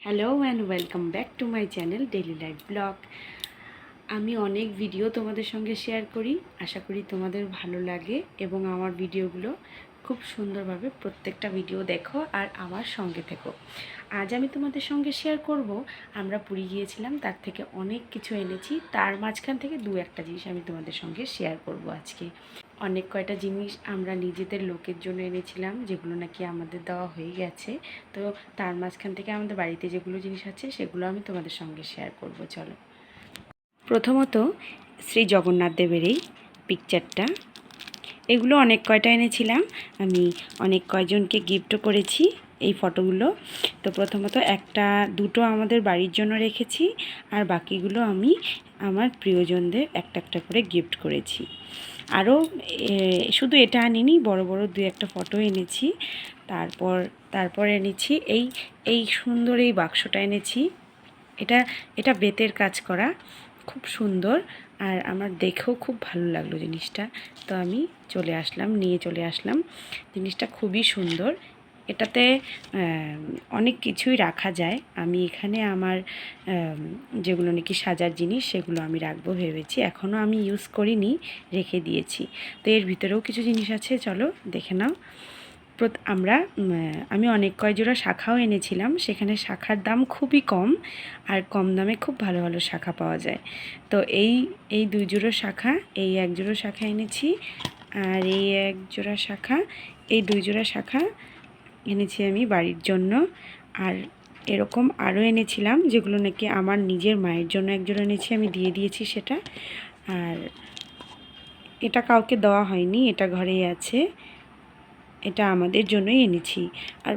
Hello and welcome back to my channel daily life blog. আমি অনেক video তোমাদের সঙ্গে শেয়ার করি, আশা করি তোমাদের ভালো লাগে এবং আমার ভিডিওগুলো খুব সুন্দরভাবে প্রত্যেকটা ভিডিও দেখো আর আমার সঙ্গে থেকো। আজ আমি তোমাদের সঙ্গে শেয়ার করব, আমরা পুরী গিয়েছিলাম, তার থেকে অনেক কিছু এনেছি, তার মাঝখান থেকে দু একটা জিনিস আমি তোমাদের সঙ্গে শেয়ার করব আজকে। অনেক কয়টা জিনিস আমরা নিজেদের লোকের জন্য এনেছিলাম, যেগুলো নাকি আমাদের দেওয়া হয়ে গেছে। তো তার মাঝখান থেকে আমাদের বাড়িতে যেগুলো জিনিস আছে সেগুলো আমি তোমাদের সঙ্গে শেয়ার করব। চলো, প্রথমত শ্রী জগন্নাথ দেবের এই পিকচারটা, এগুলো অনেক কয়টা এনেছিলাম, আমি অনেক কয়জনকে গিফটও করেছি এই ফটোগুলো। তো প্রথমত একটা দুটো আমাদের বাড়ির জন্য রেখেছি, আর বাকিগুলো আমি আমার প্রিয়জনদের একটা একটা করে গিফট করেছি। আরও শুধু এটা আনিনি, বড় বড় দু একটা ফটো এনেছি। তারপর এনেছি এই সুন্দর এই বাক্সটা এনেছি। এটা এটা বেতের কাজ করা, খুব সুন্দর, আর আমার দেখেও খুব ভালো লাগলো জিনিসটা। তো আমি নিয়ে চলে আসলাম। জিনিসটা খুবই সুন্দর, এটাতে অনেক কিছুই রাখা যায়। আমি এখানে আমার যেগুলো নাকি সাজার জিনিস সেগুলো আমি রাখবো ভেবেছি, এখনও আমি ইউজ করিনি, রেখে দিয়েছি। তো এর ভিতরেও কিছু জিনিস আছে, চলো দেখে নাও। আমি অনেক কয় জোড়া শাখাও এনেছিলাম, সেখানে শাখার দাম খুবই কম, আর কম দামে খুব ভালো ভালো শাখা পাওয়া যায়। তো এই দুই জোড়ো শাখা, এই এক জোড়ো শাখা এনেছি, আর এই এক জোড়া শাখা, এই দুই জোড়া শাখা এনেছি আমি বাড়ির জন্য। আর এরকম আরও এনেছিলাম, যেগুলো নাকি আমার নিজের মায়ের জন্য এক জোড়া এনেছি, আমি দিয়ে দিয়েছি সেটা। আর এটা কাউকে দেওয়া হয়নি, এটা ঘরেই আছে, এটা আমাদের জন্যই এনেছি। আর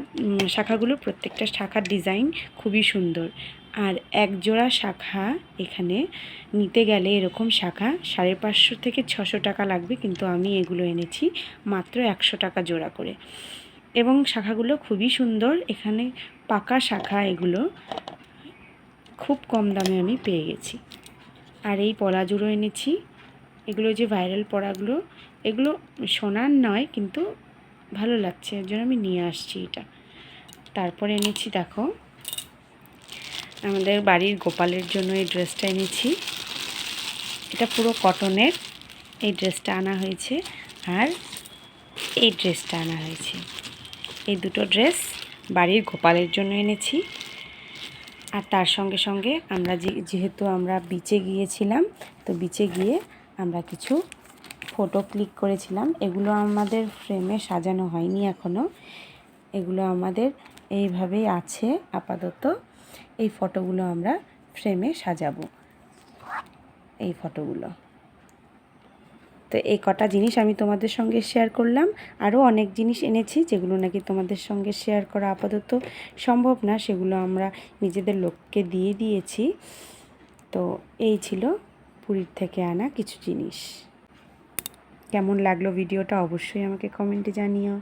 শাখাগুলো, প্রত্যেকটা শাখার ডিজাইন খুবই সুন্দর। আর এক জোড়া শাখা এখানে নিতে গেলে এরকম শাখা 550 থেকে 600 টাকা লাগবে, কিন্তু আমি এগুলো এনেছি মাত্র 100 টাকা জোড়া করে। এবং শাখাগুলো খুবই সুন্দর, এখানে পাকা শাখা, এগুলো খুব কম দামে আমি পেয়ে গেছি। আর এই পলা জুড়ো এনেছি, এগুলো যে ভাইরাল পলাগুলো, এগুলো সোনার নয়, কিন্তু ভালো লাগছে, এর জন্য আমি নিয়ে আসছি এটা। তারপরে এনেছি, দেখো, আমাদের বাড়ির গোপালের জন্য এই ড্রেসটা এনেছি। এটা পুরো কটনের, এই ড্রেসটা আনা হয়েছে, আর এই ড্রেসটা আনা হয়েছে। এই দুটো ড্রেস বাড়ির গোপালের জন্য এনেছি। আর তার সঙ্গে সঙ্গে আমরা যেহেতু আমরা বিচে গিয়েছিলাম, তো বিচে গিয়ে আমরা কিছু ফটো ক্লিক করেছিলাম। এগুলো আমাদের ফ্রেমে সাজানো হয়নি এখনও, এগুলো আমাদের এইভাবেই আছে আপাতত। এই ফটোগুলো আমরা ফ্রেমে সাজাবো, এই ফটোগুলো। তো এই কটা জিনিস আমি তোমাদের সঙ্গে শেয়ার করলাম। আরও অনেক জিনিস এনেছি, যেগুলো নাকি তোমাদের সঙ্গে শেয়ার করা আপাতত সম্ভব না, সেগুলো আমরা নিজেদের লোককে দিয়ে দিয়েছি। তো এই ছিল পুরীর থেকে আনা কিছু জিনিস। কেমন লাগলো ভিডিওটা অবশ্যই আমাকে কমেন্টে জানিও।